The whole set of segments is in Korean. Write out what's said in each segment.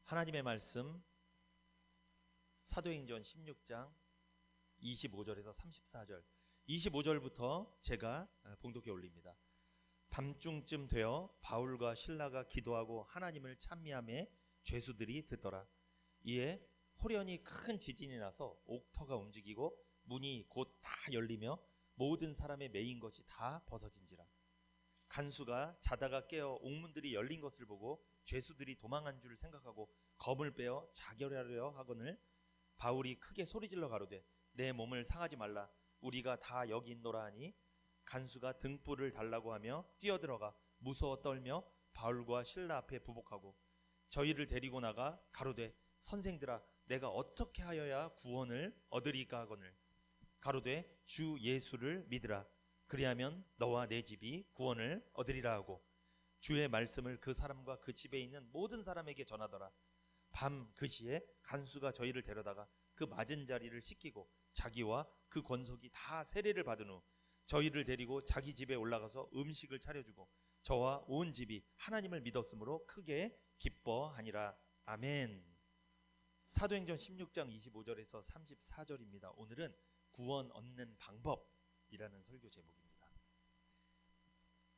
하나님의 말씀 사도행전 16장 25절에서 34절 25절부터 제가 봉독해 올립니다. 밤중쯤 되어 바울과 실라가 기도하고 하나님을 찬미하며 죄수들이 듣더라. 이에 호련히 큰 지진이 나서 옥터가 움직이고 문이 곧 다 열리며 모든 사람의 매인 것이 다 벗어진지라. 간수가 자다가 깨어 옥문들이 열린 것을 보고 죄수들이 도망한 줄 생각하고 검을 빼어 자결하려 하거늘 바울이 크게 소리질러 가로되 내 몸을 상하지 말라. 우리가 다 여기 있노라 하니 간수가 등불을 달라고 하며 뛰어들어가 무서워 떨며 바울과 실라 앞에 부복하고 저희를 데리고 나가 가로되 선생들아 내가 어떻게 하여야 구원을 얻으리까 하거늘 가로되 주 예수를 믿으라. 그리하면 너와 내 집이 구원을 얻으리라 하고 주의 말씀을 그 사람과 그 집에 있는 모든 사람에게 전하더라. 밤 그 시에 간수가 저희를 데려다가 그 맞은 자리를 씻기고 자기와 그 권속이 다 세례를 받은 후 저희를 데리고 자기 집에 올라가서 음식을 차려주고 저와 온 집이 하나님을 믿었으므로 크게 기뻐하니라. 아멘. 사도행전 16장 25절에서 34절입니다. 오늘은 구원 얻는 방법이라는 설교 제목입니다.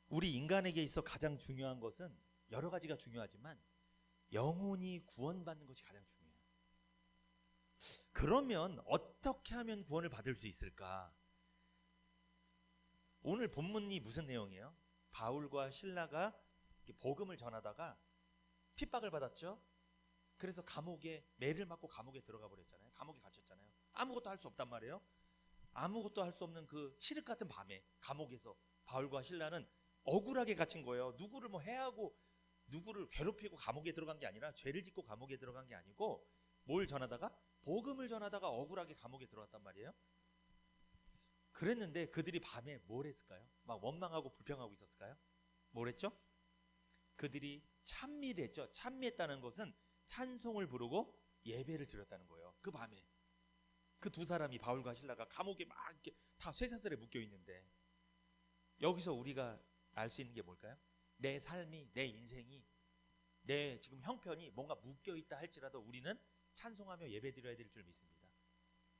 우리 인간에게 있어 가장 중요한 것은 여러 가지가 중요하지만 영혼이 구원받는 것이 가장 중요해요. 그러면 어떻게 하면 구원을 받을 수 있을까? 오늘 본문이 무슨 내용이에요? 바울과 실라가 복음을 전하다가 핍박을 받았죠. 그래서 감옥에 매를 맞고 감옥에 들어가 버렸잖아요. 감옥에 갇혔잖아요. 아무것도 할 수 없단 말이에요. 아무것도 할 수 없는 그 칠흑 같은 밤에 감옥에서 바울과 실라는 억울하게 갇힌 거예요. 누구를 뭐 해하고 누구를 괴롭히고 감옥에 들어간 게 아니라 죄를 짓고 감옥에 들어간 게 아니고 뭘 전하다가 복음을 전하다가 억울하게 감옥에 들어갔단 말이에요. 그랬는데 그들이 밤에 뭘 했을까요? 막 원망하고 불평하고 있었을까요? 뭘 했죠? 그들이 찬미를 했죠. 찬미했다는 것은 찬송을 부르고 예배를 드렸다는 거예요. 그 밤에 그 두 사람이 바울과 실라가 감옥에 막 이렇게 다 쇠사슬에 묶여 있는데 여기서 우리가 알 수 있는 게 뭘까요? 내 삶이, 내 인생이, 내 지금 형편이 뭔가 묶여 있다 할지라도 우리는 찬송하며 예배드려야 될 줄 믿습니다.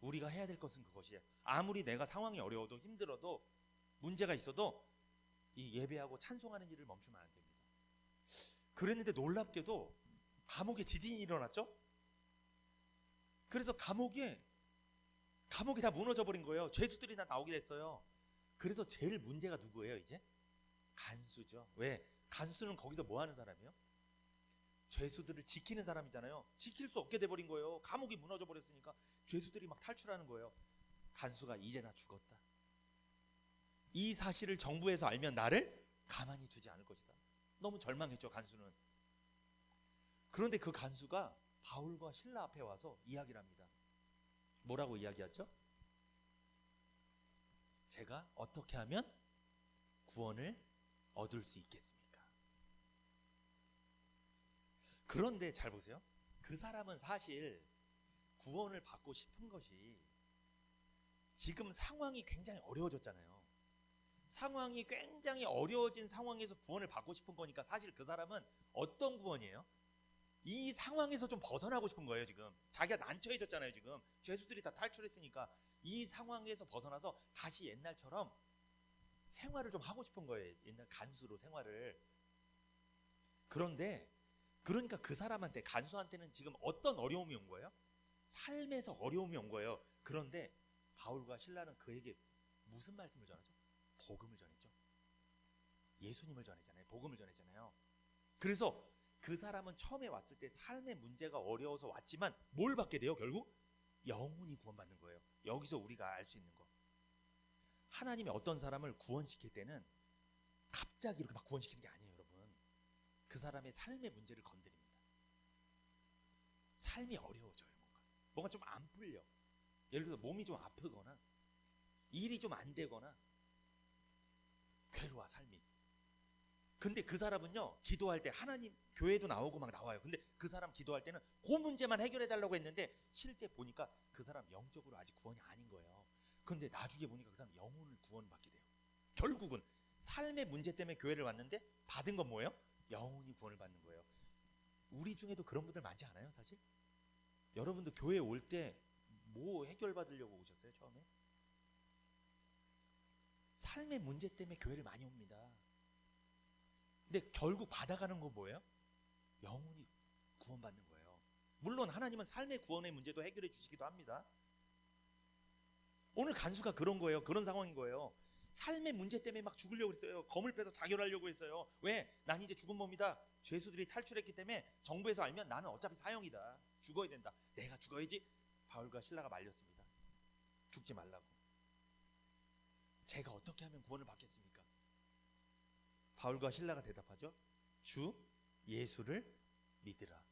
우리가 해야 될 것은 그것이에요. 아무리 내가 상황이 어려워도 힘들어도 문제가 있어도 이 예배하고 찬송하는 일을 멈추면 안 됩니다. 그랬는데 놀랍게도 감옥에 지진이 일어났죠. 그래서 감옥이 다 무너져 버린 거예요. 죄수들이 다 나오게 됐어요. 그래서 제일 문제가 누구예요 이제? 간수죠. 왜? 간수는 거기서 뭐 하는 사람이에요? 죄수들을 지키는 사람이잖아요. 지킬 수 없게 돼버린 거예요. 감옥이 무너져 버렸으니까 죄수들이 막 탈출하는 거예요. 간수가 이제 나 죽었다. 이 사실을 정부에서 알면 나를 가만히 두지 않을 것이다. 너무 절망했죠 간수는. 그런데 그 간수가 바울과 실라 앞에 와서 이야기를 합니다. 뭐라고 이야기하죠? 제가 어떻게 하면 구원을 얻을 수 있겠습니까? 그런데 잘 보세요. 그 사람은 사실 구원을 받고 싶은 것이 지금 상황이 굉장히 어려워졌잖아요. 상황이 굉장히 어려워진 상황에서 구원을 받고 싶은 거니까 사실 그 사람은 어떤 구원이에요? 이 상황에서 좀 벗어나고 싶은 거예요. 지금 자기가 난처해졌잖아요. 지금 죄수들이 다 탈출했으니까 이 상황에서 벗어나서 다시 옛날처럼 생활을 좀 하고 싶은 거예요. 옛날 간수로 생활을. 그런데 그러니까 그 사람한테, 간수한테는 지금 어떤 어려움이 온 거예요? 삶에서 어려움이 온 거예요. 그런데 바울과 실라는 그에게 무슨 말씀을 전하죠? 복음을 전했죠. 예수님을 전했잖아요. 복음을 전했잖아요. 그래서 그 사람은 처음에 왔을 때 삶의 문제가 어려워서 왔지만 뭘 받게 돼요? 결국 영혼이 구원받는 거예요. 여기서 우리가 알 수 있는 거, 하나님이 어떤 사람을 구원시킬 때는 갑자기 이렇게 막 구원시키는 게 아니에요. 여러분, 그 사람의 삶의 문제를 건드립니다. 삶이 어려워져요. 뭔가 좀 안 풀려. 예를 들어서 몸이 좀 아프거나 일이 좀 안 되거나 괴로워 삶이. 근데 그 사람은요, 기도할 때 하나님, 교회도 나오고 막 나와요. 근데 그 사람 기도할 때는 그 문제만 해결해 달라고 했는데 실제 보니까 그 사람 영적으로 아직 구원이 아닌 거예요. 근데 나중에 보니까 그 사람 영혼을 구원받게 돼요. 결국은 삶의 문제 때문에 교회를 왔는데 받은 건 뭐예요? 영혼이 구원을 받는 거예요. 우리 중에도 그런 분들 많지 않아요, 사실? 여러분도 교회 올 때 뭐 해결받으려고 오셨어요, 처음에? 삶의 문제 때문에 교회를 많이 옵니다. 근데 결국 받아가는 건 뭐예요? 영혼이 구원받는 거예요. 물론 하나님은 삶의 구원의 문제도 해결해 주시기도 합니다. 오늘 간수가 그런 거예요. 그런 상황인 거예요. 삶의 문제 때문에 막 죽으려고 했어요. 검을 빼서 자결하려고 했어요. 왜? 난 이제 죽은 몸이다. 죄수들이 탈출했기 때문에 정부에서 알면 나는 어차피 사형이다. 죽어야 된다. 내가 죽어야지. 바울과 실라가 말렸습니다. 죽지 말라고. 제가 어떻게 하면 구원을 받겠습니까? 바울과 실라가 대답하죠. 주 예수를 믿으라.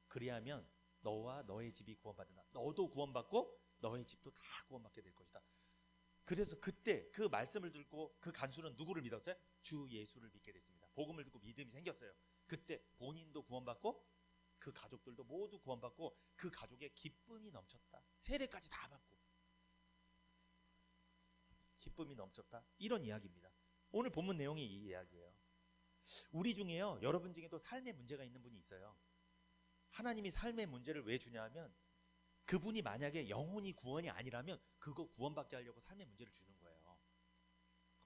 그리하면 너와 너의 집이 구원받으나. 너도 구원받고 너의 집도 다 구원받게 될 것이다. 그래서 그때 그 말씀을 듣고 그 간수는 누구를 믿었어요? 주 예수를 믿게 됐습니다. 복음을 듣고 믿음이 생겼어요. 그때 본인도 구원받고 그 가족들도 모두 구원받고 그 가족에 기쁨이 넘쳤다. 세례까지 다 받고 기쁨이 넘쳤다. 이런 이야기입니다. 오늘 본문 내용이 이 이야기예요. 우리 중에요, 여러분 중에도 삶의 문제가 있는 분이 있어요. 하나님이 삶의 문제를 왜 주냐 하면 그분이 만약에 영혼이 구원이 아니라면 그거 구원받게 하려고 삶의 문제를 주는 거예요.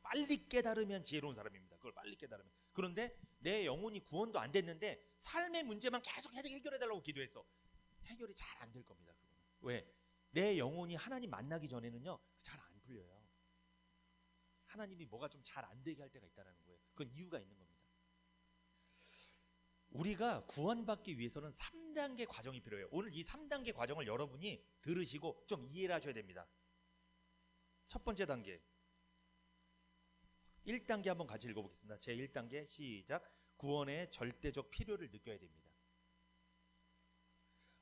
빨리 깨달으면 지혜로운 사람입니다. 그걸 빨리 깨달으면. 그런데 내 영혼이 구원도 안 됐는데 삶의 문제만 계속 해결해달라고 기도했어. 해결이 잘 안 될 겁니다. 그거는. 왜? 내 영혼이 하나님 만나기 전에는요 잘 안 풀려요. 하나님이 뭐가 좀 잘 안 되게 할 때가 있다는 거예요. 그건 이유가 있는 겁니다. 우리가 구원받기 위해서는 3단계 과정이 필요해요. 오늘 이 3단계 과정을 여러분이 들으시고 좀 이해를 하셔야 됩니다. 첫 번째 단계 1단계 한번 같이 읽어보겠습니다. 제 1단계 시작. 구원의 절대적 필요를 느껴야 됩니다.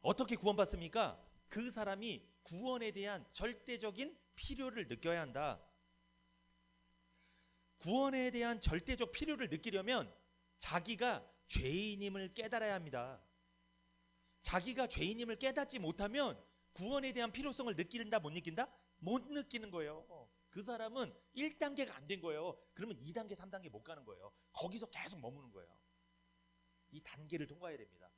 어떻게 구원받습니까? 그 사람이 구원에 대한 절대적인 필요를 느껴야 한다. 구원에 대한 절대적 필요를 느끼려면 자기가 죄인임을 깨달아야 합니다. 자기가 죄인임을 깨닫지 못하면 구원에 대한 필요성을 느낀다 못 느낀다? 못 느끼는 거예요. 그 사람은 1단계가 안 된 거예요. 그러면 2단계 3단계 못 가는 거예요. 거기서 계속 머무는 거예요. 이 단계를 통과해야 됩니다.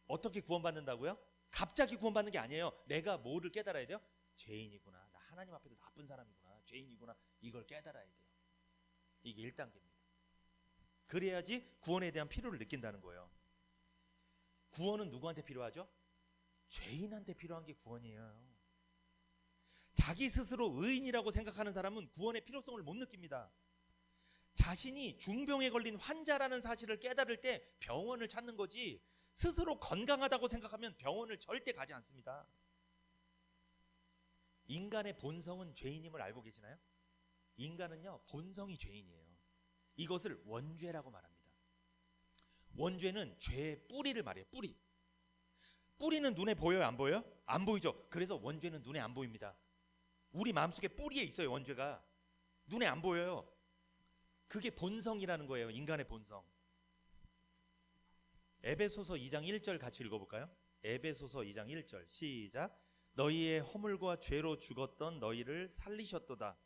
어떻게 구원받는다고요? 갑자기 구원받는 게 아니에요. 내가 뭐를 깨달아야 돼요? 죄인이구나. 나 하나님 앞에서 나쁜 사람이구나. 죄인이구나. 이걸 깨달아야 돼요. 이게 1단계입니다. 그래야지 구원에 대한 필요를 느낀다는 거예요. 구원은 누구한테 필요하죠? 죄인한테 필요한 게 구원이에요. 자기 스스로 의인이라고 생각하는 사람은 구원의 필요성을 못 느낍니다. 자신이 중병에 걸린 환자라는 사실을 깨달을 때 병원을 찾는 거지, 스스로 건강하다고 생각하면 병원을 절대 가지 않습니다. 인간의 본성은 죄인임을 알고 계시나요? 인간은요 본성이 죄인이에요. 이것을 원죄라고 말합니다. 원죄는 죄의 뿌리를 말해요. 뿌리. 뿌리는 눈에 보여요? 안 보여요? 안 보이죠. 그래서 원죄는 눈에 안 보입니다. 우리 마음속에 뿌리에 있어요. 원죄가 눈에 안 보여요. 그게 본성이라는 거예요. 인간의 본성. 에베소서 2장 1절 같이 읽어볼까요? 에베소서 2장 1절 시작. 너희의 허물과 죄로 죽었던 너희를 살리셨도다.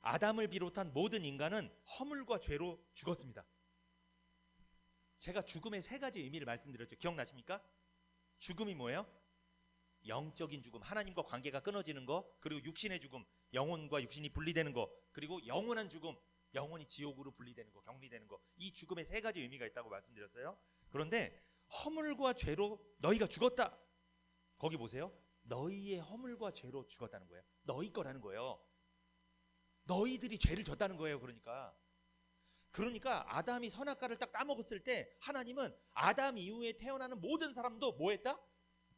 아담을 비롯한 모든 인간은 허물과 죄로 죽었습니다. 제가 죽음의 3가지 의미를 말씀드렸죠. 기억나십니까? 죽음이 뭐예요? 영적인 죽음, 하나님과 관계가 끊어지는 거, 그리고 육신의 죽음, 영혼과 육신이 분리되는 거, 그리고 영원한 죽음, 영혼이 지옥으로 분리되는 거, 격리되는 거. 이 죽음의 3가지 의미가 있다고 말씀드렸어요. 그런데 허물과 죄로 너희가 죽었다. 거기 보세요. 너희의 허물과 죄로 죽었다는 거예요. 너희 거라는 거예요. 너희들이 죄를 졌다는 거예요. 그러니까 아담이 선악과를 딱 따먹었을 때 하나님은 아담 이후에 태어나는 모든 사람도 뭐 했다?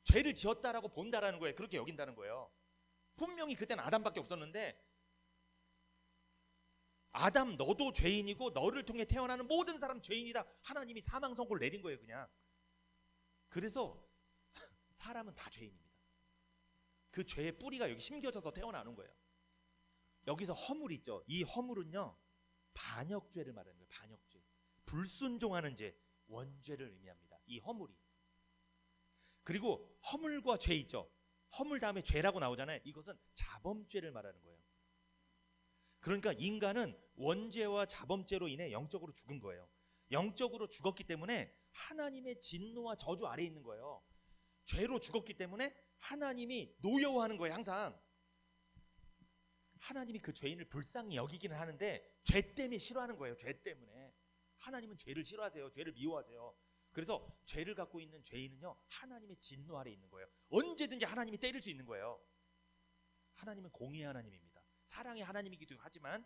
죄를 지었다라고 본다라는 거예요. 그렇게 여긴다는 거예요. 분명히 그때는 아담밖에 없었는데 아담 너도 죄인이고 너를 통해 태어나는 모든 사람 죄인이다. 하나님이 사망 선고를 내린 거예요. 그냥. 그래서 사람은 다 죄인입니다. 그 죄의 뿌리가 여기 심겨져서 태어나는 거예요. 여기서 허물이 있죠. 이 허물은요 반역죄를 말하는 거예요. 반역죄. 불순종하는 죄, 원죄를 의미합니다. 이 허물이. 그리고 허물과 죄 있죠. 허물 다음에 죄라고 나오잖아요. 이것은 자범죄를 말하는 거예요. 그러니까 인간은 원죄와 자범죄로 인해 영적으로 죽은 거예요. 영적으로 죽었기 때문에 하나님의 진노와 저주 아래에 있는 거예요. 죄로 죽었기 때문에 하나님이 노여워하는 거예요. 항상 하나님이 그 죄인을 불쌍히 여기기는 하는데 죄 때문에 싫어하는 거예요. 죄 때문에. 하나님은 죄를 싫어하세요. 죄를 미워하세요. 그래서 죄를 갖고 있는 죄인은요, 하나님의 진노 아래에 있는 거예요. 언제든지 하나님이 때릴 수 있는 거예요. 하나님은 공의의 하나님입니다. 사랑의 하나님이기도 하지만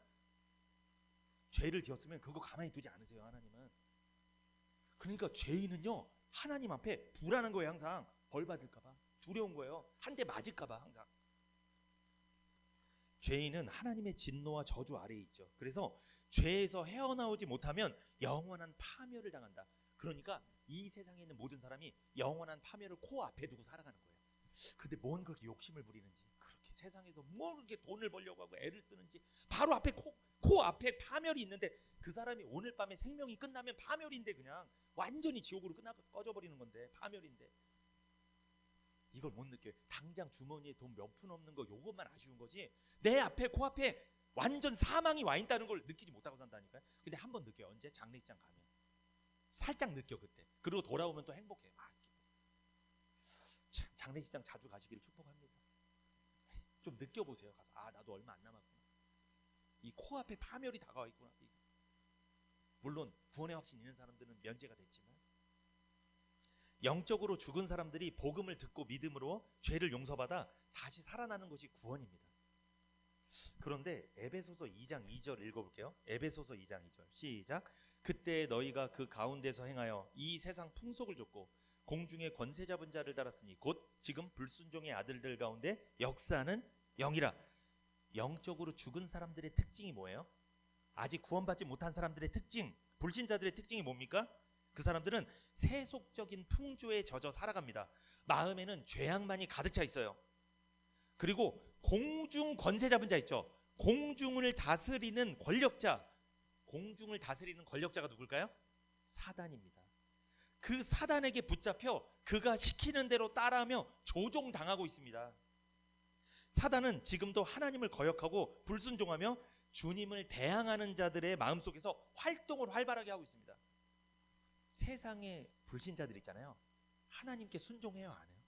죄를 지었으면 그거 가만히 두지 않으세요. 하나님은. 그러니까 죄인은요, 하나님 앞에 불안한 거예요. 항상 벌 받을까 봐 두려운 거예요. 한 대 맞을까 봐 항상. 죄인은 하나님의 진노와 저주 아래에 있죠. 그래서 죄에서 헤어나오지 못하면 영원한 파멸을 당한다. 그러니까 이 세상에 있는 모든 사람이 영원한 파멸을 코앞에 두고 살아가는 거예요. 근데 뭔 그렇게 욕심을 부리는지, 그렇게 세상에서 뭐 그렇게 돈을 벌려고 하고 애를 쓰는지, 바로 앞에 코앞에 파멸이 있는데 그 사람이 오늘 밤에 생명이 끝나면 파멸인데 그냥 완전히 지옥으로 꺼져버리는 건데 파멸인데 이걸 못 느껴요. 당장 주머니에 돈 몇 푼 없는 거 요것만 아쉬운 거지 내 앞에 코앞에 완전 사망이 와 있다는 걸 느끼지 못하고 산다니까요. 근데 한 번 느껴요. 언제? 장례식장 가면 살짝 느껴 그때. 그리고 돌아오면 또 행복해. 막 참, 장례식장 자주 가시기를 축복합니다. 좀 느껴보세요. 가서 아 나도 얼마 안 남았구나. 이 코앞에 파멸이 다가와 있구나. 물론 구원의 확신 있는 사람들은 면제가 됐지만 영적으로 죽은 사람들이 복음을 듣고 믿음으로 죄를 용서받아 다시 살아나는 것이 구원입니다. 그런데 에베소서 2장 2절 읽어볼게요. 에베소서 2장 2절 시작. 그때 너희가 그 가운데서 행하여 이 세상 풍속을 좇고 공중의 권세 잡은 자를 따랐으니 곧 지금 불순종의 아들들 가운데 역사하는 영이라. 영적으로 죽은 사람들의 특징이 뭐예요? 아직 구원받지 못한 사람들의 특징, 불신자들의 특징이 뭡니까? 그 사람들은 세속적인 풍조에 젖어 살아갑니다. 마음에는 죄악만이 가득 차 있어요. 그리고 공중 권세 잡은 자 있죠. 공중을 다스리는 권력자, 공중을 다스리는 권력자가 누굴까요? 사단입니다. 그 사단에게 붙잡혀 그가 시키는 대로 따라하며 조종당하고 있습니다. 사단은 지금도 하나님을 거역하고 불순종하며 주님을 대항하는 자들의 마음속에서 활동을 활발하게 하고 있습니다. 세상의 불신자들 있잖아요. 하나님께 순종해요? 안 해요?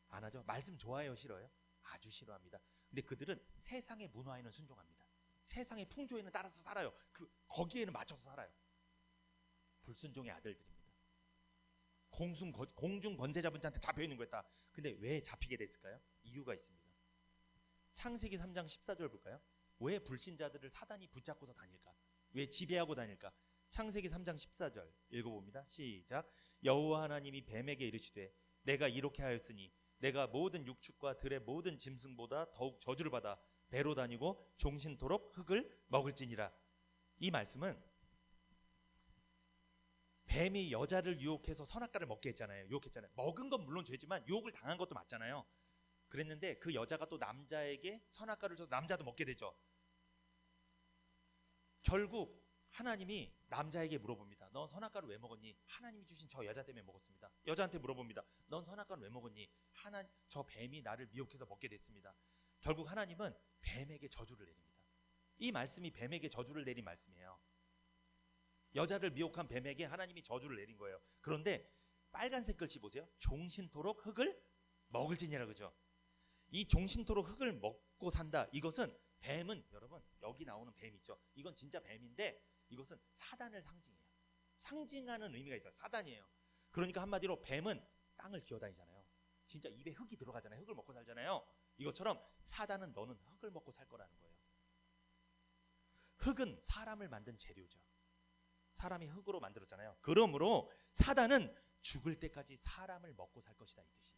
안 하죠? 말씀 좋아해요? 싫어요? 아주 싫어합니다. 근데 그들은 세상의 문화에는 순종합니다. 세상의 풍조에는 따라서 살아요. 거기에는 맞춰서 살아요. 불순종의 아들들입니다. 공중 권세 잡은 자한테 잡혀 있는 거였다. 근데 왜 잡히게 됐을까요? 이유가 있습니다. 창세기 3장 14절 볼까요? 왜 불신자들을 사단이 붙잡고서 다닐까? 왜 지배하고 다닐까? 창세기 3장 14절 읽어봅니다. 시작. 여호와 하나님이 뱀에게 이르시되 내가 이렇게 하였으니 내가 모든 육축과 들의 모든 짐승보다 더욱 저주를 받아 배로 다니고 종신토록 흙을 먹을지니라. 이 말씀은 뱀이 여자를 유혹해서 선악과를 먹게 했잖아요. 유혹했잖아요. 먹은 건 물론 죄지만 유혹을 당한 것도 맞잖아요. 그랬는데 그 여자가 또 남자에게 선악과를 줘서 남자도 먹게 되죠. 결국 하나님이 남자에게 물어봅니다. 넌 선악과를 왜 먹었니? 하나님이 주신 저 여자 때문에 먹었습니다. 여자한테 물어봅니다. 넌 선악과를 왜 먹었니? 저 뱀이 나를 미혹해서 먹게 됐습니다. 결국 하나님은 뱀에게 저주를 내립니다. 이 말씀이 뱀에게 저주를 내린 말씀이에요. 여자를 미혹한 뱀에게 하나님이 저주를 내린 거예요. 그런데 빨간색 글씨 보세요. 종신토록 흙을 먹을지니라. 그죠? 이 종신토록 흙을 먹고 산다. 이것은 뱀은 여러분 여기 나오는 뱀 있죠. 이건 진짜 뱀인데 이것은 사단을 상징해요. 상징하는 의미가 있어요. 사단이에요. 그러니까 한마디로 뱀은 땅을 기어다니잖아요. 진짜 입에 흙이 들어가잖아요. 흙을 먹고 살잖아요. 이것처럼 사단은 너는 흙을 먹고 살 거라는 거예요. 흙은 사람을 만든 재료죠. 사람이 흙으로 만들었잖아요. 그러므로 사단은 죽을 때까지 사람을 먹고 살 것이다 이 뜻이에요.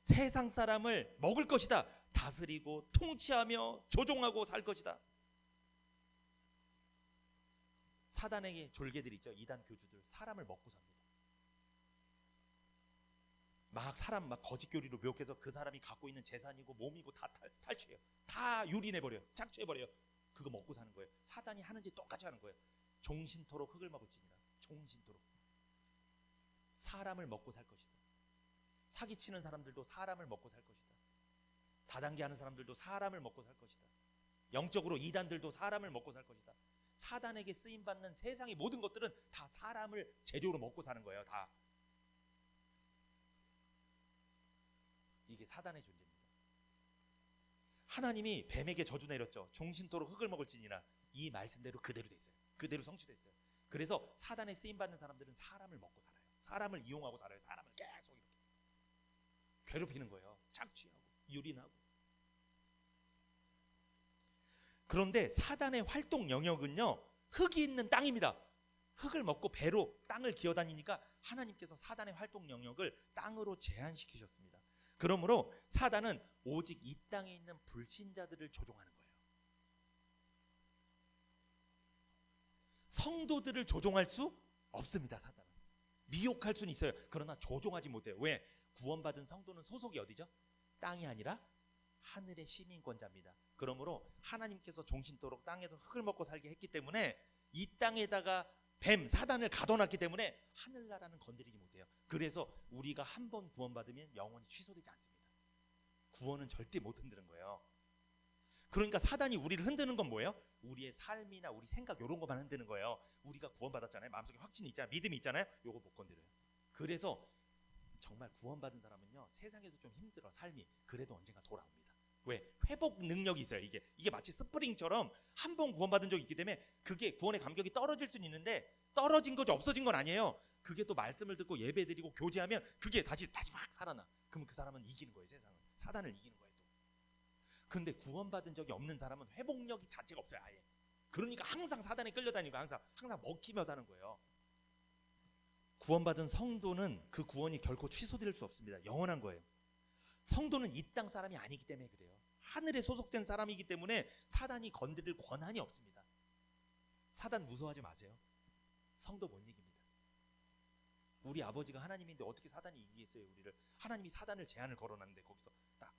세상 사람을 먹을 것이다. 다스리고 통치하며 조종하고 살 것이다. 사단에게 졸개들 있죠. 이단 교주들 사람을 먹고 삽니다. 사람 거짓 교리로 미혹해서 그 사람이 갖고 있는 재산이고 몸이고 다 탈취해요. 다 유린해버려요. 착취해버려요. 그거 먹고 사는 거예요. 사단이 하는지 똑같이 하는 거예요. 종신토록 흙을 먹을지니라. 종신토록 사람을 먹고 살 것이다. 사기치는 사람들도 사람을 먹고 살 것이다. 다단계하는 사람들도 사람을 먹고 살 것이다. 영적으로 이단들도 사람을 먹고 살 것이다. 사단에게 쓰임 받는 세상의 모든 것들은 다 사람을 재료로 먹고 사는 거예요. 다. 이게 사단의 존재입니다. 하나님이 뱀에게 저주 내렸죠. 종신토록 흙을 먹을지니라. 이 말씀대로 그대로 돼 있어요. 그대로 성취됐어요. 그래서 사단에 쓰임 받는 사람들은 사람을 먹고 살아요. 사람을 이용하고 살아요. 사람을 계속 이렇게 괴롭히는 거예요. 착취하고 유린하고. 그런데 사단의 활동 영역은요, 흙이 있는 땅입니다. 흙을 먹고 배로 땅을 기어다니니까 하나님께서 사단의 활동 영역을 땅으로 제한시키셨습니다. 그러므로 사단은 오직 이 땅에 있는 불신자들을 조종하는 거예요. 성도들을 조종할 수 없습니다. 사단은 미혹할 수는 있어요. 그러나 조종하지 못해요. 왜? 구원받은 성도는 소속이 어디죠? 땅이 아니라 하늘의 시민권자입니다. 그러므로 하나님께서 종신토록 땅에서 흙을 먹고 살게 했기 때문에 이 땅에다가 뱀, 사단을 가둬놨기 때문에 하늘나라는 건드리지 못해요. 그래서 우리가 한 번 구원받으면 영원히 취소되지 않습니다. 구원은 절대 못 흔드는 거예요. 그러니까 사단이 우리를 흔드는 건 뭐예요? 우리의 삶이나 우리 생각 이런 것만 흔드는 거예요. 우리가 구원받았잖아요. 마음속에 확신이 있잖아요. 믿음이 있잖아요. 요거 못 건드려요. 그래서 정말 구원받은 사람은요, 세상에서 좀 힘들어 삶이, 그래도 언젠가 돌아옵니다. 왜? 회복 능력이 있어요. 이게 마치 스프링처럼 한 번 구원받은 적이 있기 때문에 그게 구원의 감격이 떨어질 수는 있는데 떨어진 거지 없어진 건 아니에요. 그게 또 말씀을 듣고 예배드리고 교제하면 그게 다시 막 살아나. 그러면 그 사람은 이기는 거예요. 세상은. 사단을 이기는 거예요. 또. 근데 구원받은 적이 없는 사람은 회복력이 자체가 없어요. 아예. 그러니까 항상 사단에 끌려다니고 항상 먹히며 사는 거예요. 구원받은 성도는 그 구원이 결코 취소될 수 없습니다. 영원한 거예요. 성도는 이 땅 사람이 아니기 때문에 그래요. 하늘에 소속된 사람이기 때문에 사단이 건드릴 권한이 없습니다. 사단 무서워하지 마세요. 성도 못 이깁니다. 우리 아버지가 하나님인데 어떻게 사단이 이기겠어요, 우리를. 하나님이 사단을 제한을 걸어놨는데 거기서 딱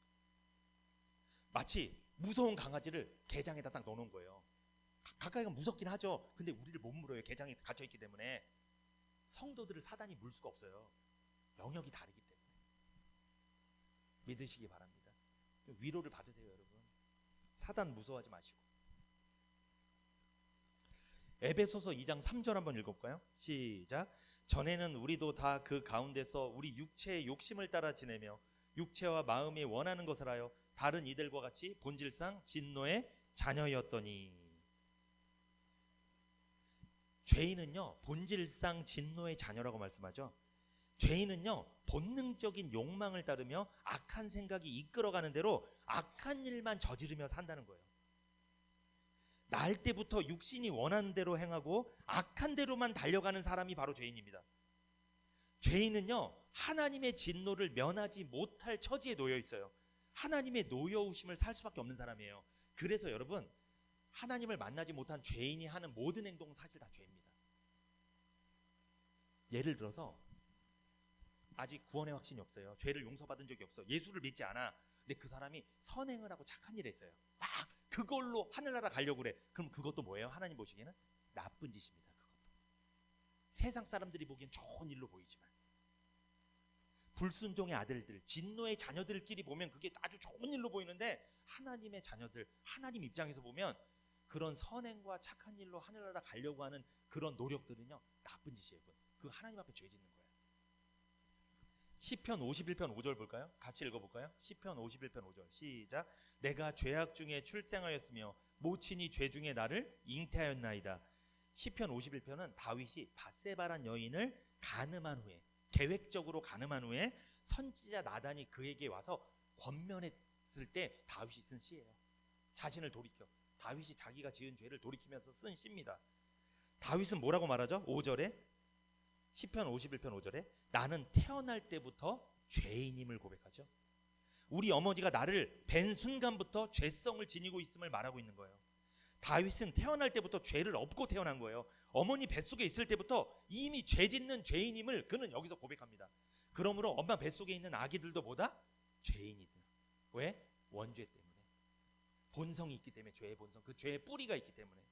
마치 무서운 강아지를 개장에다 딱 넣어놓은 거예요. 가까이 가면 무섭긴 하죠. 근데 우리를 못 물어요. 개장에 갇혀있기 때문에. 성도들을 사단이 물 수가 없어요. 영역이 다르기 때문에. 믿으시기 바랍니다. 위로를 받으세요, 여러분. 사단 무서워하지 마시고. 에베소서 2장 3절 한번 읽어볼까요? 시작. 전에는 우리도 다 그 가운데서 우리 육체의 욕심을 따라 지내며 육체와 마음이 원하는 것을 하여 다른 이들과 같이 본질상 진노의 자녀였더니. 죄인은요, 본질상 진노의 자녀라고 말씀하죠. 죄인은요, 본능적인 욕망을 따르며 악한 생각이 이끌어가는 대로 악한 일만 저지르며 산다는 거예요. 날 때부터 육신이 원하는 대로 행하고 악한 대로만 달려가는 사람이 바로 죄인입니다. 죄인은요, 하나님의 진노를 면하지 못할 처지에 놓여 있어요. 하나님의 노여우심을 살 수밖에 없는 사람이에요. 그래서 여러분, 하나님을 만나지 못한 죄인이 하는 모든 행동은 사실 다 죄입니다. 예를 들어서 아직 구원의 확신이 없어요. 죄를 용서받은 적이 없어. 예수를 믿지 않아. 근데 그 사람이 선행을 하고 착한 일을 했어요. 막 그걸로 하늘나라 가려고 그래. 그럼 그것도 뭐예요? 하나님 보시기에는 나쁜 짓입니다. 그것도. 세상 사람들이 보기엔 좋은 일로 보이지만 불순종의 아들들, 진노의 자녀들끼리 보면 그게 아주 좋은 일로 보이는데 하나님의 자녀들, 하나님 입장에서 보면 그런 선행과 착한 일로 하늘나라 가려고 하는 그런 노력들은요, 나쁜 짓이에요. 그 하나님 앞에 죄 짓는 거예요. 시편 51편 5절 볼까요? 같이 읽어볼까요? 시편 51편 5절 시작. 내가 죄악 중에 출생하였으며 모친이 죄 중에 나를 잉태하였나이다. 시편 51편은 다윗이 밧세바란 여인을 간음한 후에, 계획적으로 간음한 후에 선지자 나단이 그에게 와서 권면했을 때 다윗이 쓴 시예요. 자신을 돌이켜, 다윗이 자기가 지은 죄를 돌이키면서 쓴 시입니다. 다윗은 뭐라고 말하죠? 5절에, 시편 51편 5절에 나는 태어날 때부터 죄인임을 고백하죠. 우리 어머니가 나를 뵌 순간부터 죄성을 지니고 있음을 말하고 있는 거예요. 다윗은 태어날 때부터 죄를 업고 태어난 거예요. 어머니 뱃속에 있을 때부터 이미 죄 짓는 죄인임을 그는 여기서 고백합니다. 그러므로 엄마 뱃속에 있는 아기들도 뭐다? 죄인이다. 왜? 원죄 때문에. 본성이 있기 때문에, 죄의 본성, 그 죄의 뿌리가 있기 때문에.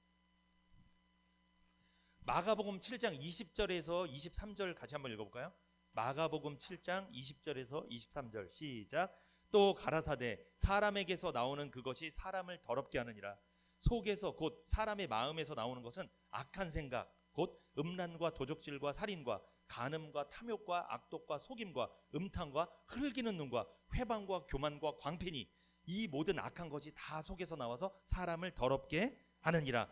마가복음 7장 20절에서 23절 같이 한번 읽어볼까요? 마가복음 7장 20절에서 23절 시작. 또 가라사대 사람에게서 나오는 그것이 사람을 더럽게 하느니라. 속에서 곧 사람의 마음에서 나오는 것은 악한 생각, 곧 음란과 도적질과 살인과 간음과 탐욕과 악독과 속임과 음탕과 흘기는 눈과 회방과 교만과 광패니 이 모든 악한 것이 다 속에서 나와서 사람을 더럽게 하느니라.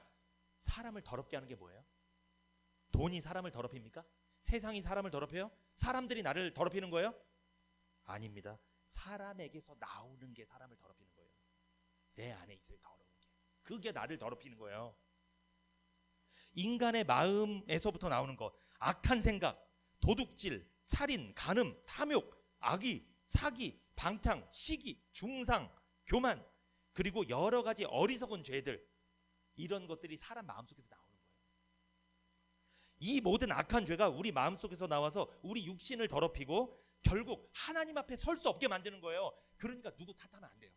사람을 더럽게 하는 게 뭐예요? 돈이 사람을 더럽힙니까? 세상이 사람을 더럽혀요? 사람들이 나를 더럽히는 거예요? 아닙니다. 사람에게서 나오는 게 사람을 더럽히는 거예요. 내 안에 있어요, 더러운 게. 그게 나를 더럽히는 거예요. 인간의 마음에서부터 나오는 것, 악한 생각, 도둑질, 살인, 간음, 탐욕, 악의, 사기, 방탕, 시기, 중상, 교만, 그리고 여러 가지 어리석은 죄들, 이런 것들이 사람 마음속에서 나오는 거예요. 이 모든 악한 죄가 우리 마음속에서 나와서 우리 육신을 더럽히고 결국 하나님 앞에 설 수 없게 만드는 거예요. 그러니까 누구 탓하면 안 돼요.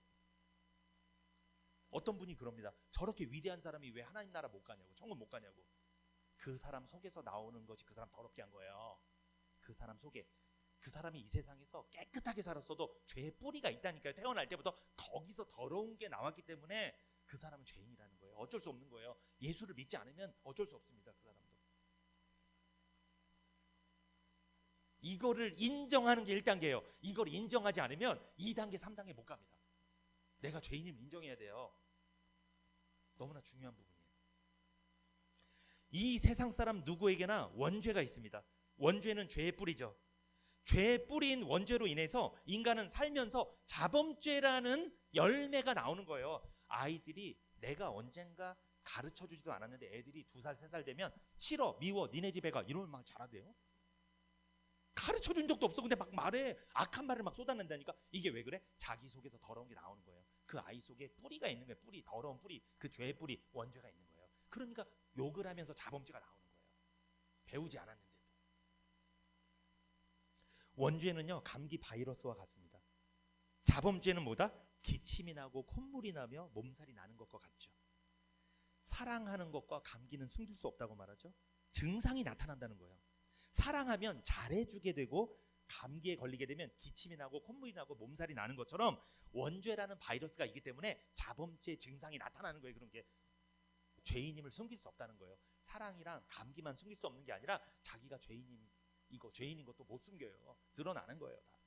어떤 분이 그럽니다. 저렇게 위대한 사람이 왜 하나님 나라 못 가냐고, 천국 못 가냐고. 그 사람 속에서 나오는 것이 그 사람 더럽게 한 거예요. 그 사람 속에, 그 사람이 이 세상에서 깨끗하게 살았어도 죄의 뿌리가 있다니까요. 태어날 때부터 거기서 더러운 게 나왔기 때문에 그 사람은 죄인이라는 거예요. 어쩔 수 없는 거예요. 예수를 믿지 않으면 어쩔 수 없습니다. 그 사람도. 이거를 인정하는 게 1단계예요. 이걸 인정하지 않으면 2단계, 3단계 못 갑니다. 내가 죄인임을 인정해야 돼요. 너무나 중요한 부분이에요. 이 세상 사람 누구에게나 원죄가 있습니다. 원죄는 죄의 뿌리죠. 죄의 뿌리인 원죄로 인해서 인간은 살면서 자범죄라는 열매가 나오는 거예요. 아이들이 내가 언젠가 가르쳐주지도 않았는데 애들이 2살, 3살 되면 싫어, 미워, 니네 집에 가 이러면 막 잘하대요. 가르쳐준 적도 없어. 근데 막 말해, 악한 말을 막 쏟아낸다니까. 이게 왜 그래? 자기 속에서 더러운 게 나오는 거예요. 그 아이 속에 뿌리가 있는 거예요. 뿌리, 더러운 뿌리, 그 죄의 뿌리, 원죄가 있는 거예요. 그러니까 욕을 하면서 자범죄가 나오는 거예요. 배우지 않았는데도. 원죄는요, 감기 바이러스와 같습니다. 자범죄는 뭐다? 기침이 나고 콧물이 나며 몸살이 나는 것과 같죠. 사랑하는 것과 감기는 숨길 수 없다고 말하죠. 증상이 나타난다는 거예요. 사랑하면 잘해주게 되고 감기에 걸리게 되면 기침이 나고 콧물이 나고 몸살이 나는 것처럼 원죄라는 바이러스가 있기 때문에 자범죄 증상이 나타나는 거예요. 그런 게 죄인임을 숨길 수 없다는 거예요. 사랑이랑 감기만 숨길 수 없는 게 아니라 자기가 죄인인 것도 못 숨겨요. 드러나는 거예요. 다.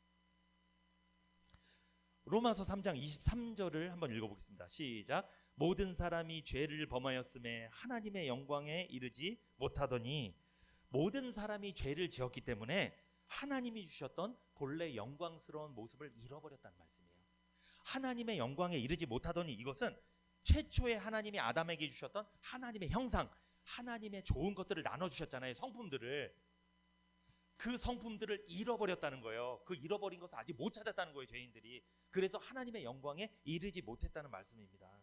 로마서 3장 23절을 한번 읽어보겠습니다. 시작. 모든 사람이 죄를 범하였음에 하나님의 영광에 이르지 못하더니 모든 사람이 죄를 지었기 때문에 하나님이 주셨던 본래 영광스러운 모습을 잃어버렸다는 말씀이에요. 하나님의 영광에 이르지 못하더니 이것은 최초에 하나님이 아담에게 주셨던 하나님의 형상, 하나님의 좋은 것들을 나눠주셨잖아요. 성품들을. 그 성품들을 잃어버렸다는 거예요. 그 잃어버린 것을 아직 못 찾았다는 거예요. 죄인들이. 그래서 하나님의 영광에 이르지 못했다는 말씀입니다.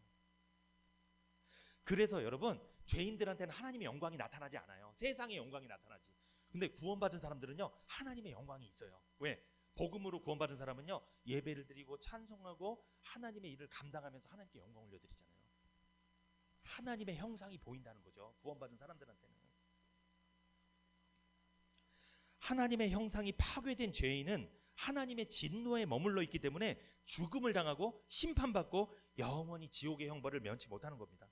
그래서 여러분, 죄인들한테는 하나님의 영광이 나타나지 않아요. 세상의 영광이 나타나지. 근데 구원받은 사람들은요, 하나님의 영광이 있어요. 왜? 복음으로 구원받은 사람은요, 예배를 드리고 찬송하고 하나님의 일을 감당하면서 하나님께 영광을 올려드리잖아요. 하나님의 형상이 보인다는 거죠. 구원받은 사람들한테는. 하나님의 형상이 파괴된 죄인은 하나님의 진노에 머물러 있기 때문에 죽음을 당하고 심판받고 영원히 지옥의 형벌을 면치 못하는 겁니다.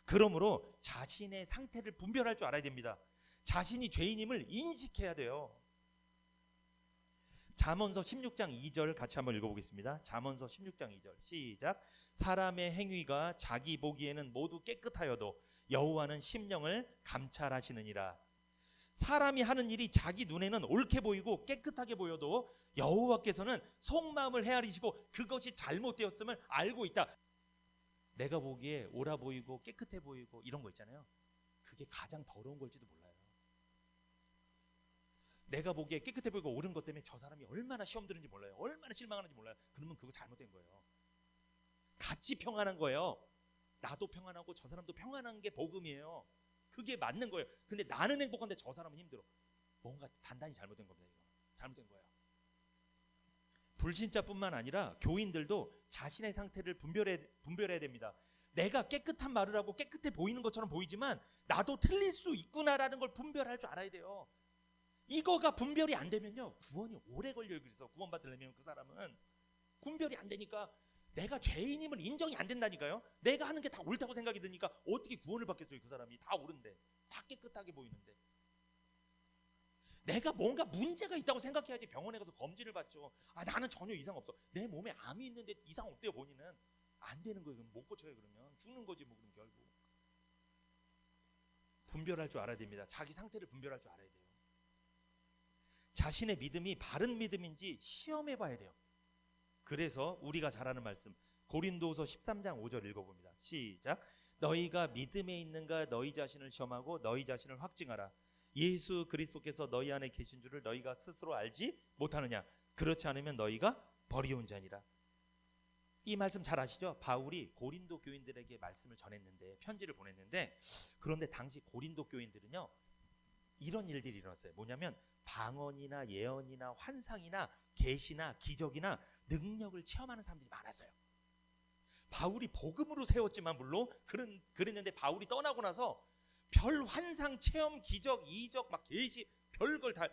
그러므로 자신의 상태를 분별할 줄 알아야 됩니다. 자신이 죄인임을 인식해야 돼요. 잠언서 16장 2절 같이 한번 읽어보겠습니다. 잠언서 16장 2절 시작. 사람의 행위가 자기 보기에는 모두 깨끗하여도 여호와는 심령을 감찰하시느니라. 사람이 하는 일이 자기 눈에는 옳게 보이고 깨끗하게 보여도 여호와께서는 속마음을 헤아리시고 그것이 잘못되었음을 알고 있다. 내가 보기에 옳아 보이고 깨끗해 보이고 이런 거 있잖아요. 그게 가장 더러운 걸지도 몰라요. 내가 보기에 깨끗해 보이고 옳은 것 때문에 저 사람이 얼마나 시험 드는지 몰라요. 얼마나 실망하는지 몰라요. 그러면 그거 잘못된 거예요. 같이 평안한 거예요. 나도 평안하고 저 사람도 평안한 게 복음이에요. 그게 맞는 거예요. 근데 나는 행복한데 저 사람은 힘들어. 뭔가 단단히 잘못된 겁니다. 이거. 잘못된 거예요. 불신자뿐만 아니라 교인들도 자신의 상태를 분별해야 됩니다. 내가 깨끗한 말을 하고 깨끗해 보이는 것처럼 보이지만 나도 틀릴 수 있구나라는 걸 분별할 줄 알아야 돼요. 이거가 분별이 안 되면요, 구원이 오래 걸려요. 그래서 구원받으려면 그 사람은 분별이 안 되니까 내가 죄인임을 인정이 안 된다니까요. 내가 하는 게 다 옳다고 생각이 드니까 어떻게 구원을 받겠어요. 그 사람이 다 옳은데, 다 깨끗하게 보이는데. 내가 뭔가 문제가 있다고 생각해야지 병원에 가서 검진을 받죠. 나는 전혀 이상 없어. 내 몸에 암이 있는데 이상 없대요. 본인은 안 되는 거예요. 그럼 못 고쳐요. 그러면 죽는 거지 뭐. 그럼 결국 분별할 줄 알아야 됩니다. 자기 상태를 분별할 줄 알아야 돼요. 자신의 믿음이 바른 믿음인지 시험해 봐야 돼요. 그래서 우리가 잘 아는 말씀, 고린도후서 13장 5절 읽어봅니다. 시작. 너희가 믿음에 있는가 너희 자신을 시험하고 너희 자신을 확증하라. 예수 그리스도께서 너희 안에 계신 줄을 너희가 스스로 알지 못하느냐. 그렇지 않으면 너희가 버리운 자니라. 이 말씀 잘 아시죠? 바울이 고린도 교인들에게 말씀을 전했는데, 편지를 보냈는데, 그런데 당시 고린도 교인들은요 이런 일들이 일어났어요. 뭐냐면 방언이나 예언이나 환상이나 계시나 기적이나 능력을 체험하는 사람들이 많았어요. 바울이 복음으로 세웠지만 물론 그랬는데 바울이 떠나고 나서 별 환상, 체험, 기적, 이적, 막 계시, 별걸 다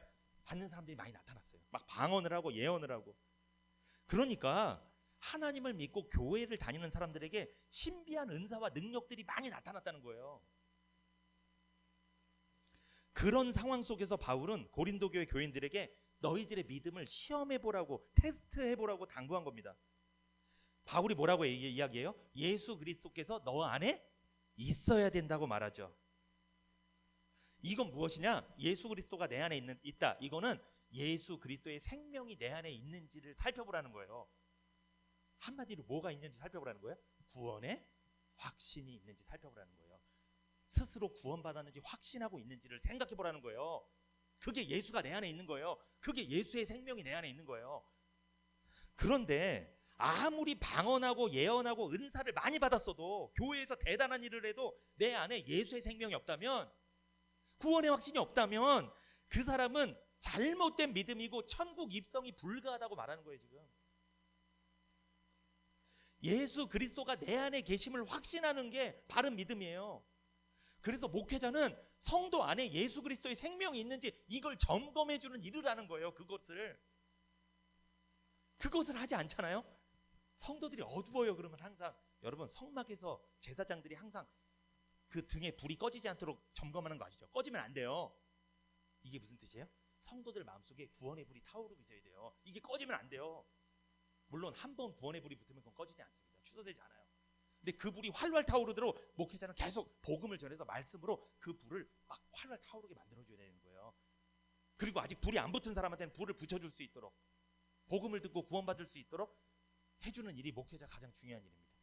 받는 사람들이 많이 나타났어요. 막 방언을 하고 예언을 하고. 그러니까 하나님을 믿고 교회를 다니는 사람들에게 신비한 은사와 능력들이 많이 나타났다는 거예요. 그런 상황 속에서 바울은 고린도 교회 교인들에게 너희들의 믿음을 시험해보라고, 테스트해보라고 당부한 겁니다. 바울이 뭐라고 이야기해요? 예수 그리스도께서 너 안에 있어야 된다고 말하죠. 이건 무엇이냐? 예수 그리스도가 내 안에 있다. 이거는 예수 그리스도의 생명이 내 안에 있는지를 살펴보라는 거예요. 한마디로 뭐가 있는지 살펴보라는 거예요? 구원의 확신이 있는지 살펴보라는 거예요. 스스로 구원받았는지 확신하고 있는지를 생각해보라는 거예요. 그게 예수가 내 안에 있는 거예요. 그게 예수의 생명이 내 안에 있는 거예요. 그런데 아무리 방언하고 예언하고 은사를 많이 받았어도, 교회에서 대단한 일을 해도 내 안에 예수의 생명이 없다면, 구원의 확신이 없다면 그 사람은 잘못된 믿음이고 천국 입성이 불가하다고 말하는 거예요. 지금 예수 그리스도가 내 안에 계심을 확신하는 게 바른 믿음이에요. 그래서 목회자는 성도 안에 예수 그리스도의 생명이 있는지 이걸 점검해 주는 일을 하는 거예요. 그것을 하지 않잖아요. 성도들이 어두워요. 그러면 항상, 여러분 성막에서 제사장들이 항상 그 등에 불이 꺼지지 않도록 점검하는 거 아시죠? 꺼지면 안 돼요. 이게 무슨 뜻이에요? 성도들 마음속에 구원의 불이 타오르고 있어야 돼요. 이게 꺼지면 안 돼요. 물론 한 번 구원의 불이 붙으면 그건 꺼지지 않습니다. 취소되지 않아요. 근데 그 불이 활활 타오르도록 목회자는 계속 복음을 전해서 말씀으로 그 불을 막 활활 타오르게 만들어줘야 되는 거예요. 그리고 아직 불이 안 붙은 사람한테는 불을 붙여줄 수 있도록, 복음을 듣고 구원받을 수 있도록 해주는 일이 목회자 가장 중요한 일입니다.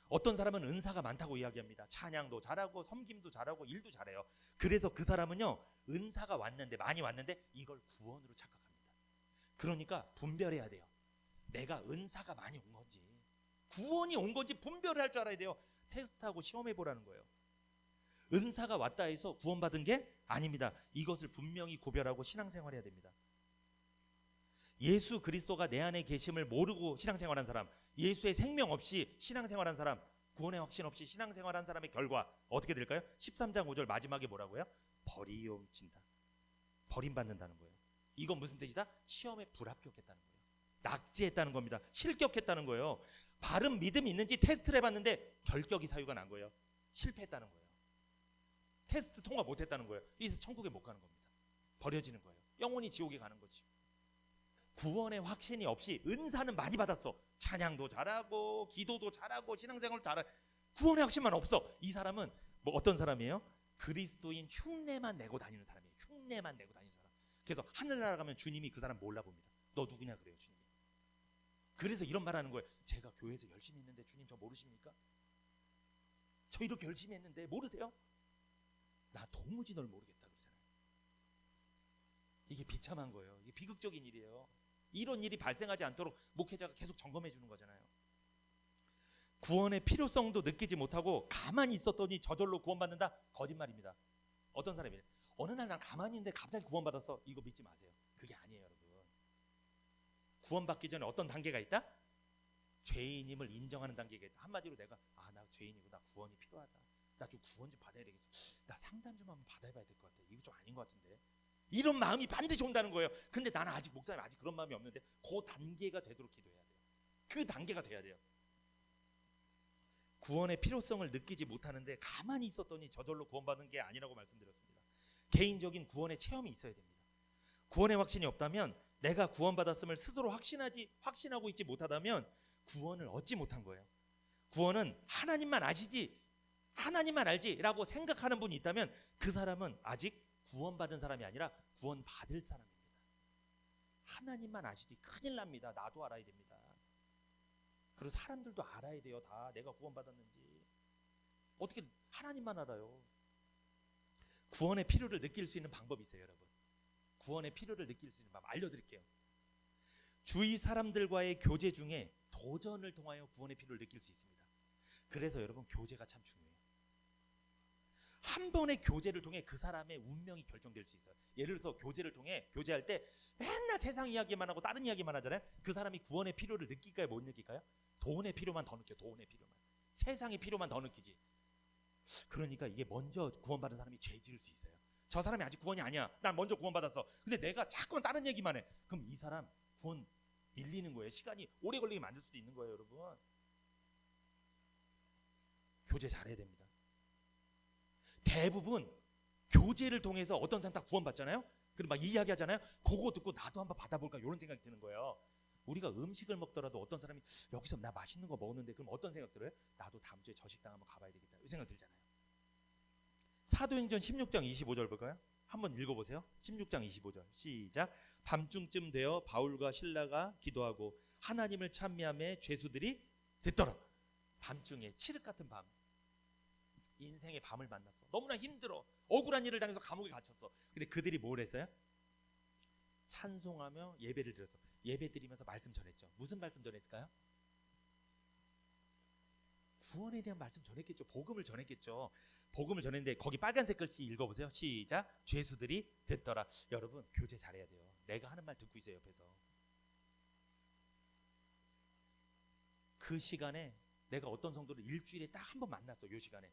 어떤 사람은 은사가 많다고 이야기합니다. 찬양도 잘하고 섬김도 잘하고 일도 잘해요. 그래서 그 사람은요 은사가 왔는데, 많이 왔는데 이걸 구원으로 착각합니다. 그러니까 분별해야 돼요. 내가 은사가 많이 온 건지 구원이 온 건지 분별을 할 줄 알아야 돼요. 테스트하고 시험해보라는 거예요. 은사가 왔다 해서 구원받은 게 아닙니다. 이것을 분명히 구별하고 신앙생활해야 됩니다. 예수 그리스도가 내 안에 계심을 모르고 신앙생활한 사람, 예수의 생명 없이 신앙생활한 사람, 구원의 확신 없이 신앙생활한 사람의 결과 어떻게 될까요? 13장 5절 마지막에 뭐라고요? 버리움친다. 버림받는다는 거예요. 이건 무슨 뜻이다? 시험에 불합격했다는 거예요. 낙제했다는 겁니다. 실격했다는 거예요. 바른 믿음이 있는지 테스트를 해봤는데 결격이 사유가 난 거예요. 실패했다는 거예요. 테스트 통과 못했다는 거예요. 이래서 천국에 못 가는 겁니다. 버려지는 거예요. 영원히 지옥에 가는 거지. 구원의 확신이 없이 은사는 많이 받았어. 찬양도 잘하고 기도도 잘하고 신앙생활도 잘하고 구원의 확신만 없어. 이 사람은 뭐 어떤 사람이에요? 그리스도인 흉내만 내고 다니는 사람이에요. 흉내만 내고 다니는 사람. 그래서 하늘나라 가면 주님이 그 사람 몰라봅니다. 너 누구냐 그래요 주님이. 그래서 이런 말하는 거예요. 제가 교회에서 열심히 했는데 주님 저 모르십니까? 저 이렇게 열심히 했는데 모르세요? 나 도무지 널 모르겠다 그러잖아요. 이게 비참한 거예요. 이게 비극적인 일이에요. 이런 일이 발생하지 않도록 목회자가 계속 점검해 주는 거잖아요. 구원의 필요성도 느끼지 못하고 가만히 있었더니 저절로 구원받는다? 거짓말입니다. 어떤 사람이 어느 날 난 가만히 있는데 갑자기 구원받았어. 이거 믿지 마세요. 그게 아니에요 여러분. 구원받기 전에 어떤 단계가 있다? 죄인임을 인정하는 단계가 있다. 한마디로 내가 나 죄인이구나. 구원이 필요하다. 나 좀 구원 좀 받아야 되겠어. 나 상담 좀 한번 받아봐야 될 것 같아. 이거 좀 아닌 것 같은데. 이런 마음이 반드시 온다는 거예요. 근데 나는 아직 목사님 아직 그런 마음이 없는데 그 단계가 되도록 기도해야 돼요. 그 단계가 돼야 돼요. 구원의 필요성을 느끼지 못하는데 가만히 있었더니 저절로 구원받은 게 아니라고 말씀드렸습니다. 개인적인 구원의 체험이 있어야 됩니다. 구원의 확신이 없다면, 내가 구원받았음을 스스로 확신하고 있지 못하다면 구원을 얻지 못한 거예요. 구원은 하나님만 아시지, 하나님만 알지라고 생각하는 분이 있다면 그 사람은 아직 구원받은 사람이 아니라 구원받을 사람입니다. 하나님만 아시지 큰일 납니다. 나도 알아야 됩니다. 그리고 사람들도 알아야 돼요. 다 내가 구원받았는지. 어떻게 하나님만 알아요? 구원의 필요를 느낄 수 있는 방법이 있어요, 여러분. 구원의 필요를 느낄 수 있는 방법 알려드릴게요. 주위 사람들과의 교제 중에 도전을 통하여 구원의 필요를 느낄 수 있습니다. 그래서 여러분, 교제가 참 중요해요. 한 번의 교제를 통해 그 사람의 운명이 결정될 수 있어요. 예를 들어서 교제를 통해, 교제할 때 맨날 세상 이야기만 하고 다른 이야기만 하잖아요. 그 사람이 구원의 필요를 느낄까요? 못 느낄까요? 돈의 필요만 더 느껴요. 돈의 필요만. 세상의 필요만 더 느끼지. 그러니까 이게 먼저 구원받은 사람이 죄 지을 수 있어요. 저 사람이 아직 구원이 아니야. 난 먼저 구원받았어. 근데 내가 자꾸만 다른 얘기만 해. 그럼 이 사람 구원 밀리는 거예요. 시간이 오래 걸리게 만들 수도 있는 거예요, 여러분. 교제 잘해야 됩니다. 대부분 교제를 통해서 어떤 사람 다 구원받잖아요. 그리고 막 이야기하잖아요. 그거 듣고 나도 한번 받아볼까 이런 생각이 드는 거예요. 우리가 음식을 먹더라도 어떤 사람이 여기서 나 맛있는 거 먹었는데 그럼 어떤 생각 들어요? 나도 다음 주에 저 식당 한번 가봐야 되겠다 이 생각 들잖아요. 사도행전 16장 25절 볼까요? 한번 읽어보세요. 16장 25절 시작. 밤중쯤 되어 바울과 실라가 기도하고 하나님을 찬미하며 죄수들이 듣더라. 밤중에 칠흑 같은 밤, 인생의 밤을 만났어. 너무나 힘들어. 억울한 일을 당해서 감옥에 갇혔어. 근데 그들이 뭘 했어요? 찬송하며 예배를 드렸어. 예배 드리면서 말씀 전했죠. 무슨 말씀 전했을까요? 구원에 대한 말씀 전했겠죠. 복음을 전했겠죠. 복음을 전했는데 거기 빨간색 글씨 읽어보세요. 시작. 죄수들이 듣더라. 여러분, 교제 잘해야 돼요. 내가 하는 말 듣고 있어요, 옆에서. 그 시간에 내가 어떤 성도를 일주일에 딱 한 번 만났어. 요 시간에.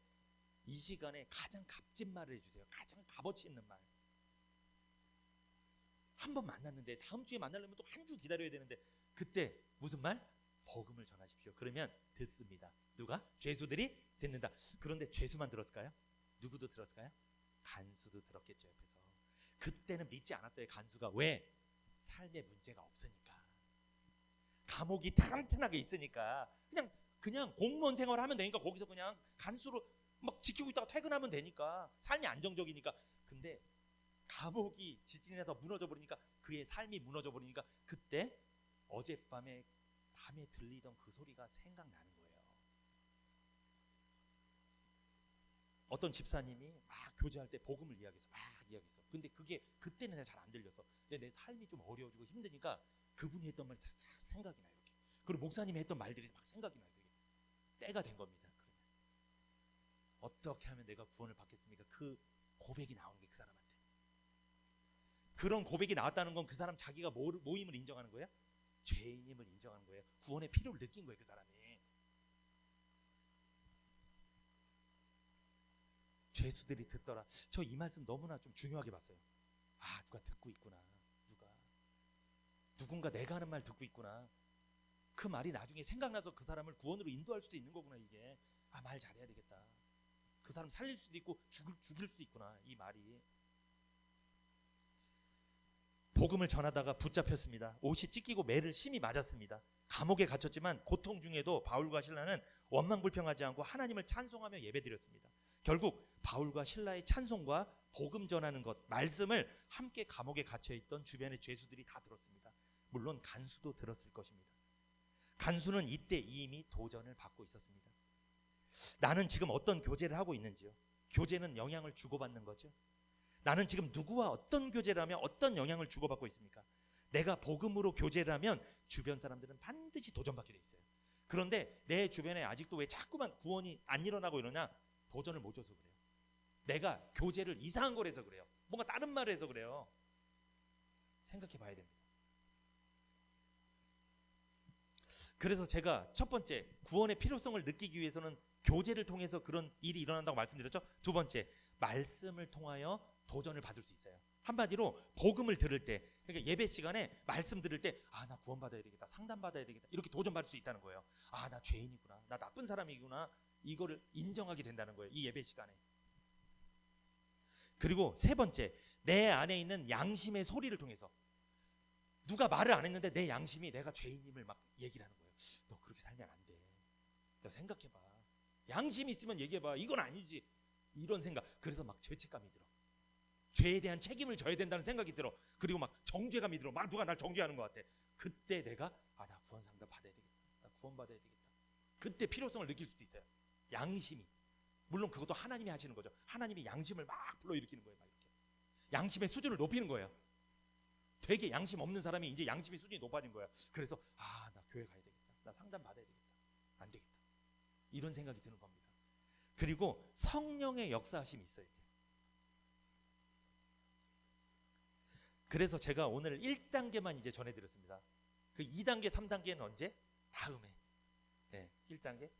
이 시간에 가장 값진 말을 해주세요. 가장 값어치 있는 말. 한 번 만났는데 다음 주에 만나려면 또 한 주 기다려야 되는데 그때 무슨 말? 복음을 전하십시오. 그러면 듣습니다. 누가? 죄수들이 듣는다. 그런데 죄수만 들었을까요? 누구도 들었을까요? 간수도 들었겠죠, 옆에서. 그때는 믿지 않았어요, 간수가. 왜? 삶에 문제가 없으니까. 감옥이 튼튼하게 있으니까 그냥 공무원 생활하면 되니까 거기서 그냥 간수로 막 지키고 있다가 퇴근하면 되니까 삶이 안정적이니까. 근데 감옥이 지진이 나서 무너져 버리니까 그의 삶이 무너져 버리니까 그때 어젯밤에 밤에 들리던 그 소리가 생각나는 거예요. 어떤 집사님이 막 교제할 때 복음을 이야기했어. 근데 그게 그때는 잘 안 들렸어. 근데 내 삶이 좀 어려워지고 힘드니까 그분이 했던 말이 싹 생각이 나요. 이렇게. 그리고 목사님이 했던 말들이 막 생각이 나요. 되게. 때가 된 겁니다. 그러면 어떻게 하면 내가 구원을 받겠습니까? 그 고백이 나오는 게 그 사람한테. 그런 고백이 나왔다는 건 그 사람 자기가 모임을 인정하는 거예요? 죄인임을 인정하는 거예요. 구원의 필요를 느낀 거예요, 그 사람이. 죄수들이 듣더라. 저 이 말씀 너무나 좀 중요하게 봤어요. 아, 누가 듣고 있구나. 누군가 내가 하는 말 듣고 있구나. 그 말이 나중에 생각나서 그 사람을 구원으로 인도할 수도 있는 거구나. 이게 말 잘해야 되겠다. 그 사람 살릴 수도 있고 죽일 수도 있구나. 이 말이. 복음을 전하다가 붙잡혔습니다. 옷이 찢기고 매를 심히 맞았습니다. 감옥에 갇혔지만 고통 중에도 바울과 실라는 원망불평하지 않고 하나님을 찬송하며 예배드렸습니다. 결국 바울과 실라의 찬송과 복음 전하는 것, 말씀을 함께 감옥에 갇혀있던 주변의 죄수들이 다 들었습니다. 물론 간수도 들었을 것입니다. 간수는 이때 이미 도전을 받고 있었습니다. 나는 지금 어떤 교제를 하고 있는지요? 교제는 영향을 주고받는 거죠. 나는 지금 누구와 어떤 교제를 하며 어떤 영향을 주고받고 있습니까? 내가 복음으로 교제를 하면 주변 사람들은 반드시 도전받게 돼 있어요. 그런데 내 주변에 아직도 왜 자꾸만 구원이 안 일어나고 이러냐? 도전을 못 줘서 그래요. 내가 교제를 이상한 걸 해서 그래요. 뭔가 다른 말을 해서 그래요. 생각해 봐야 됩니다. 그래서 제가 첫 번째, 구원의 필요성을 느끼기 위해서는 교제를 통해서 그런 일이 일어난다고 말씀드렸죠. 두 번째, 말씀을 통하여 도전을 받을 수 있어요. 한마디로 복음을 들을 때, 그러니까 예배 시간에 말씀 들을 때, 아, 나 구원받아야 되겠다, 상담받아야 되겠다, 이렇게 도전받을 수 있다는 거예요. 아, 나 죄인이구나, 나 나쁜 사람이구나, 이거를 인정하게 된다는 거예요, 이 예배 시간에. 그리고 세 번째, 내 안에 있는 양심의 소리를 통해서, 누가 말을 안 했는데 내 양심이 내가 죄인임을 막 얘기를 하는 거예요. 너 그렇게 살면 안 돼, 너 생각해봐, 양심이 있으면 얘기해봐, 이건 아니지, 이런 생각. 그래서 막 죄책감이 들어, 죄에 대한 책임을 져야 된다는 생각이 들어. 그리고 막 정죄감이 들어, 막 누가 날 정죄하는 것 같아. 그때 내가 나 구원 상담 받아야 되겠다, 나 구원 받아야 되겠다, 그때 필요성을 느낄 수도 있어요. 양심이, 물론 그것도 하나님이 하시는 거죠. 하나님이 양심을 막 불러일으키는 거예요. 막 이렇게 양심의 수준을 높이는 거예요. 되게 양심 없는 사람이 이제 양심의 수준이 높아진 거야. 그래서 나 교회 가야 되겠다, 나 상담 받아야 되겠다, 안 되겠다, 이런 생각이 드는 겁니다. 그리고 성령의 역사하심이 있어야 돼요. 그래서 제가 오늘 1단계만 이제 전해드렸습니다. 그 2단계, 3단계는 언제? 다음에. 네, 1단계,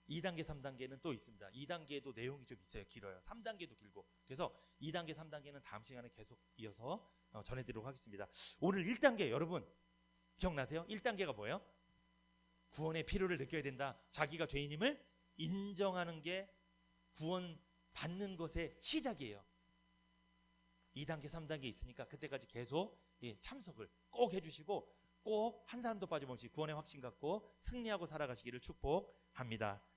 2단계, 3단계는 또 있습니다. 2단계도 내용이 좀 있어요. 길어요. 3단계도 길고. 그래서 2단계, 3단계는 다음 시간에 계속 이어서 전해드리도록 하겠습니다. 오늘 1단계 여러분 기억나세요? 1단계가 뭐예요? 구원의 필요를 느껴야 된다. 자기가 죄인임을 인정하는 게 구원 받는 것의 시작이에요. 2단계, 3단계 있으니까 그때까지 계속 참석을 꼭 해주시고, 꼭 한 사람도 빠짐없이 구원의 확신 갖고 승리하고 살아가시기를 축복합니다.